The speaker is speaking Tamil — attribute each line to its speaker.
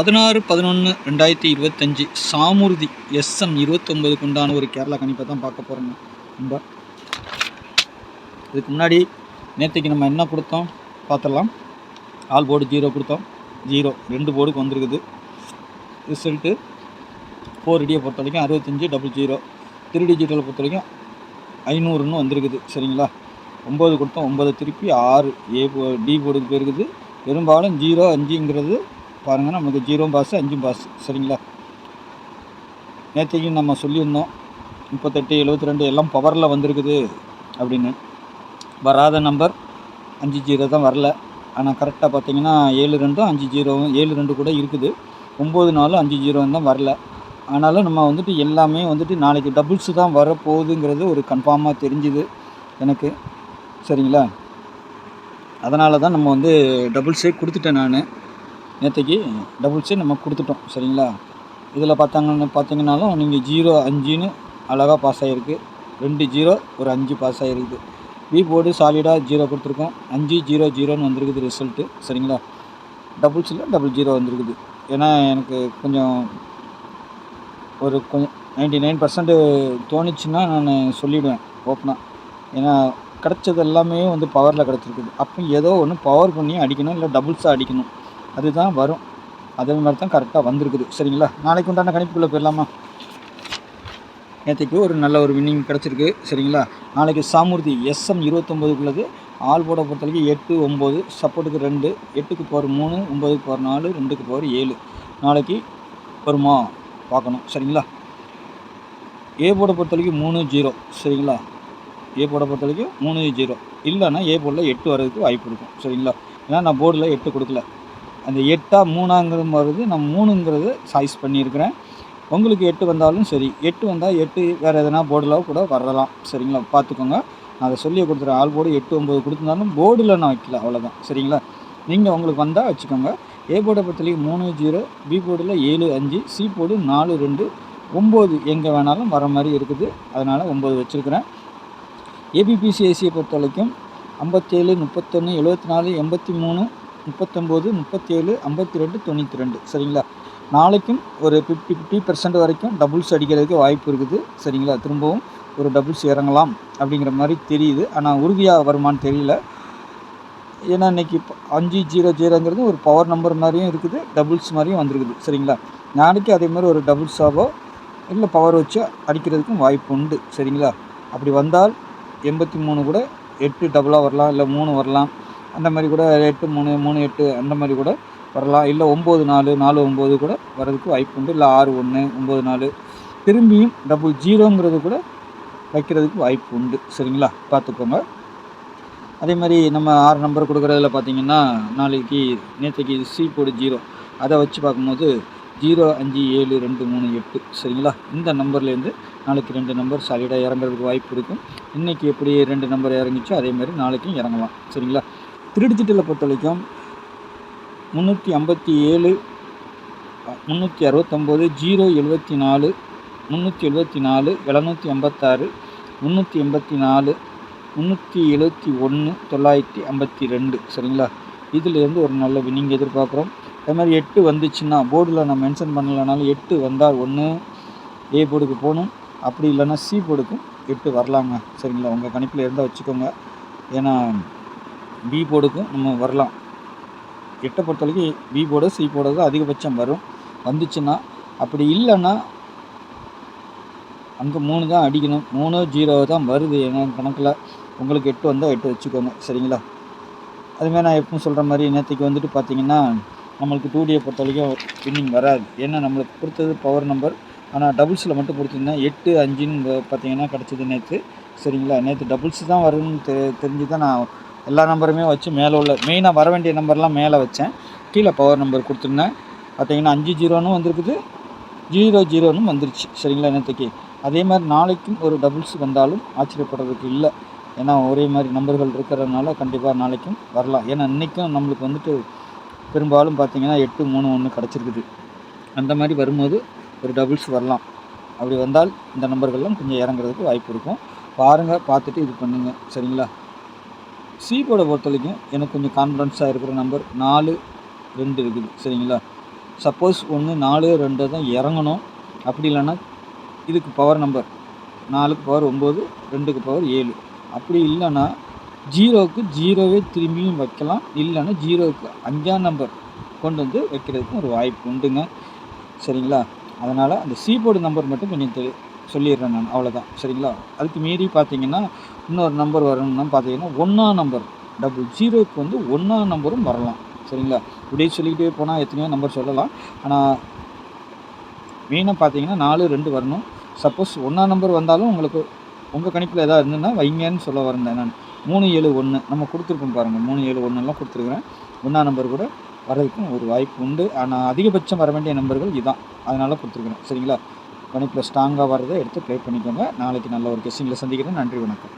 Speaker 1: 16/11/2025 சாமுர்தி SN 29க்கு உண்டான ஒரு கேரளா கணிப்பை தான் பார்க்க போகிறோங்க. ரொம்ப இதுக்கு முன்னாடி நேற்றுக்கு நம்ம என்ன கொடுத்தோம் பார்த்துடலாம். ஆல் போர்டு 0 கொடுத்தோம். 0 2 போர்டுக்கு வந்திருக்குது. ரிசல்ட்டு 4 பொறுத்த வரைக்கும் 6500. 3 டிஜிட்டலை பொறுத்த வரைக்கும் 500ன்னு வந்திருக்குது. சரிங்களா, 9 கொடுத்தோம். 9 திருப்பி 6 டி போர்டுக்கு போயிருக்குது. பெரும்பாலும் 0 5ங்கிறது பாருங்கள், நமக்கு 0 பாஸ் 5 பாஸ். சரிங்களா, நேற்றைக்கு நம்ம சொல்லியிருந்தோம் 38 72 எல்லாம் பவரில் வந்திருக்குது அப்படின்னு. வராத நம்பர் 50 தான் வரல. ஆனால் கரெக்டாக பார்த்தீங்கன்னா 72 50 72 கூட இருக்குது. 94 50 தான் வரல. ஆனாலும் நம்ம வந்துட்டு எல்லாமே வந்துட்டு நாளைக்கு டபுள்ஸு தான் வரப்போகுதுங்கிறது ஒரு கன்ஃபார்மாக தெரிஞ்சுது எனக்கு. சரிங்களா, அதனால தான் நம்ம வந்து டபுள்ஸே கொடுத்துட்டேன். நான் நேற்றுக்கு டபுள்ஸே நம்ம கொடுத்துட்டோம். சரிங்களா, இதில் பார்த்தீங்கன்னாலும் நீங்கள் 0 5ன்னு அழகாக பாஸ் ஆகிருக்கு. 2 0 ஒரு 5 பாஸ் ஆகிருக்குது. பி போர்டு சாலிடாக 0 கொடுத்துருக்கோம். 5 0 0ன்னு வந்திருக்குது ரிசல்ட்டு. சரிங்களா, டபுள்ஸில் 00 வந்திருக்குது. ஏன்னா எனக்கு கொஞ்சம் 99% தோணுச்சுன்னா நான் சொல்லிவிடுவேன் ஓப்பனாக. ஏன்னா கிடச்சது எல்லாமே வந்து பவரில் கிடச்சிருக்குது. அப்போ ஏதோ ஒன்று பவர் பண்ணி அடிக்கணும், இல்லை டபுள்ஸாக அடிக்கணும், அதுதான் வரும். அதே மாதிரி தான் கரெக்டாக வந்திருக்குது. சரிங்களா, நாளைக்கு உண்டான கணிப்புக்குள்ளே போயிடலாமா. நேற்றுக்கு ஒரு நல்ல ஒரு வின்னிங் கிடச்சிருக்கு. சரிங்களா, நாளைக்கு சாமுர்தி SN 29க்குள்ளது. ஆல் போர்டை பொறுத்த வரைக்கும் 8 9, சப்போர்ட்டுக்கு 2, 8க்கு பவர் 3, 9க்கு பவர் 4, 2க்கு பவர் 7. நாளைக்கு வருமா பார்க்கணும். சரிங்களா, ஏ போர்டை பொறுத்த வரைக்கும் 3 0. சரிங்களா, ஏ போர்டை பொறுத்த வரைக்கும் 3 0. இல்லைன்னா ஏ போர்டில் 8 வர்றதுக்கு வாய்ப்பு இருக்கும். சரிங்களா, ஏன்னா நான் போர்டில் 8 கொடுக்கல. அந்த 8ஆ 3ஆங்கிறது வருது. நான் 3ங்கிறது சாய்ஸ் பண்ணியிருக்கிறேன். உங்களுக்கு 8 வந்தாலும் சரி, 8 வந்தால் 8 வேறு எதனா போர்டில் கூட வரலாம். சரிங்களா, பார்த்துக்கோங்க. நான் அதை சொல்லி கொடுத்துறேன். ஆல் போர்டு 8 9 கொடுத்துருந்தாலும் போர்டில் நான் வைக்கல, அவ்வளோதான். சரிங்களா, நீங்கள் உங்களுக்கு வந்தால் வச்சுக்கோங்க. ஏ போர்டை பொறுத்தவரைக்கும் 3 0, பி போர்டில் 7 5, சி போர்டு 4 2, 9 எங்கே வேணாலும் வர மாதிரி இருக்குது. அதனால் 9 வச்சுருக்கிறேன். ஏபிபிசிஐசியை பொறுத்த வரைக்கும் 57 31 74 83 39 37 52 92. சரிங்களா, நாளைக்கும் ஒரு 50% வரைக்கும் டபுள்ஸ் அடிக்கிறதுக்கு வாய்ப்பு இருக்குது. சரிங்களா, திரும்பவும் ஒரு டபுள்ஸ் இறங்கலாம் அப்படிங்கிற மாதிரி தெரியுது. ஆனால் உறுதியாக வருமானு தெரியல. ஏன்னா இன்றைக்கி 5 0 0ங்கிறது ஒரு பவர் நம்பர் மாதிரியும் இருக்குது, டபுள்ஸ் மாதிரியும் வந்திருக்குது. சரிங்களா, நாளைக்கு அதே மாதிரி ஒரு டபுள்ஸாவோ இல்லை பவர் வச்சு அடிக்கிறதுக்கும் வாய்ப்பு உண்டு. சரிங்களா, அப்படி வந்தால் 83 கூட 8 டபுளாக வரலாம், இல்லை 3 வரலாம். அந்த மாதிரி கூட 8 3 3 8 அந்த மாதிரி கூட வரலாம். இல்லை 9 4 4 9 கூட வர்றதுக்கு வாய்ப்பு உண்டு. இல்லை 6 1 9 4 திரும்பியும் டபுள் 0ங்கிறது கூட வைக்கிறதுக்கு வாய்ப்பு உண்டு. சரிங்களா, பார்த்துக்கோங்க. அதே மாதிரி நம்ம 6 நம்பர் கொடுக்குறதுல பார்த்திங்கன்னா நேற்றுக்கு சி போர்டு 0, அதை வச்சு பார்க்கும்போது 0 5 7 2 3 8. சரிங்களா, இந்த நம்பர்லேருந்து நாளைக்கு 2 நம்பர் சாலிடாக இறங்குறதுக்கு வாய்ப்பு இருக்கும். இன்றைக்கி எப்படி 2 நம்பர் இறங்கிச்சோ அதே மாதிரி நாளைக்கும் இறங்கலாம். சரிங்களா, 3 டிஜிட்டலை பொறுத்த வரைக்கும் 357 369 0 74 374 786 384 371 952. சரிங்களா, இதிலேருந்து ஒரு நல்ல வின்னிங் எதிர்பார்க்குறோம். அதே மாதிரி 8 வந்துச்சுன்னா போர்டில் நான் மென்ஷன் பண்ணலைனாலும் 8 வந்தால் ஒன்று ஏ போர்டுக்கு போகணும், அப்படி இல்லைன்னா சி போர்டுக்கும் 8 வரலாங்க. சரிங்களா, உங்கள் கணிப்பில் இருந்தால் வச்சுக்கோங்க. ஏன்னா பி போர்டுக்கும் நம்ம வரலாம். 8 பொறுத்த வரைக்கும் பி போர்டு சி போர்டு தான் அதிகபட்சம் வரும். வந்துச்சுன்னா, அப்படி இல்லைன்னா அங்கே 3 தான் அடிக்கணும். 3 0 தான் வருது எங்கள் கணக்கில். உங்களுக்கு 8 வந்தால் 8 வச்சுக்கோங்க. சரிங்களா, அதுமாதிரி நான் எப்பவும் சொல்கிற மாதிரி நேற்றுக்கு வந்துட்டு பார்த்திங்கன்னா நம்மளுக்கு 2Dயை பொறுத்த வரைக்கும் வின்னிங் வராது. ஏன்னா நம்மளுக்கு கொடுத்தது பவர் நம்பர். ஆனால் டபுள்ஸில் மட்டும் கொடுத்துருந்தேன் 8 5ன்னு பார்த்திங்கன்னா கிடச்சிது நேற்று. சரிங்களா, நேற்று டபுள்ஸ் தான் வரும்னு தெரிஞ்சு தான் நான் எல்லா நம்பருமே வச்சு மேலே உள்ள மெயினாக வர வேண்டிய நம்பர்லாம் மேலே வச்சேன். கீழே பவர் நம்பர் கொடுத்துருந்தேன். பார்த்திங்கன்னா 5 0ன்னு வந்திருக்குது, 0 0ன்னு வந்துருச்சு. சரிங்களா, நேற்றுக்கு அதே மாதிரி நாளைக்கும் ஒரு டபுள்ஸ் வந்தாலும் ஆச்சரியப்படுறதுக்கு இல்லை. ஏன்னா ஒரே மாதிரி நம்பர்கள் இருக்கிறதுனால கண்டிப்பாக நாளைக்கும் வரலாம். ஏன்னா இன்றைக்கும் நம்மளுக்கு வந்துட்டு பெரும்பாலும் பார்த்திங்கன்னா 8 3 1 கிடச்சிருக்குது. அந்த மாதிரி வரும்போது ஒரு டபுள்ஸ் வரலாம். அப்படி வந்தால் இந்த நம்பர்கள்லாம் கொஞ்சம் இறங்குறதுக்கு வாய்ப்பு இருக்கும். பாருங்கள், பார்த்துட்டு இது பண்ணுங்கள். சரிங்களா, சி போர்டை பொறுத்த வரைக்கும் எனக்கு கொஞ்சம் கான்ஃபிடன்ஸாக இருக்கிற நம்பர் 4 2 இருக்குது. சரிங்களா, சப்போஸ் ஒன்று 4 2 தான் இறங்கணும். அப்படி இல்லைன்னா இதுக்கு பவர் நம்பர் 4க்கு பவர் 9, 2க்கு பவர் 7. அப்படி இல்லைன்னா 0க்கு 0வே திரும்பியும் வைக்கலாம். இல்லைன்னா 0க்கு 5ஆம் நம்பர் கொண்டு வந்து வைக்கிறதுக்கு ஒரு வாய்ப்பு உண்டுங்க. சரிங்களா? அதனால் அந்த போர்டு நம்பர் மட்டும் கொஞ்சம் சொல்லிடுறேன் நான், அவ்வளோதான். சரிங்களா? அதுக்கு மீறி பார்த்தீங்கன்னா இன்னொரு நம்பர் வரணும்னா பார்த்தீங்கன்னா 1ஆம் நம்பர் 00க்கு வந்து 1ஆம் நம்பரும் வரலாம். சரிங்களா? இப்படியே சொல்லிக்கிட்டே போனால் எத்தனையோ நம்பர் சொல்லலாம். ஆனால் மெயினாக பார்த்தீங்கன்னா 4 2 வரணும். சப்போஸ் 1ஆம் நம்பர் வந்தாலும் உங்களுக்கு உங்கள் கணிப்பில் எதாவது இருந்ததுன்னா வைங்கன்னு சொல்ல வரேன் நான். 3 7 1 நம்ம கொடுத்துருக்கோம் பாருங்கள். 3 7 1லாம் கொடுத்துருக்குறேன். 1ஆம் நம்பர் கூட வர்றதுக்கும் ஒரு வாய்ப்பு உண்டு. ஆனால் அதிகபட்சம் வர வேண்டிய நம்பர்கள் இதுதான். அதனால் கொடுத்துருக்குறேன். சரிங்களா? கணிப்பில் ஸ்ட்ராங்காக வர்றதை எடுத்து ப்ளே பண்ணிக்கோங்க. நாளைக்கு நல்ல ஒரு கெஸ்ஸிங்கில் சந்திக்கிறேன். நன்றி, வணக்கம்.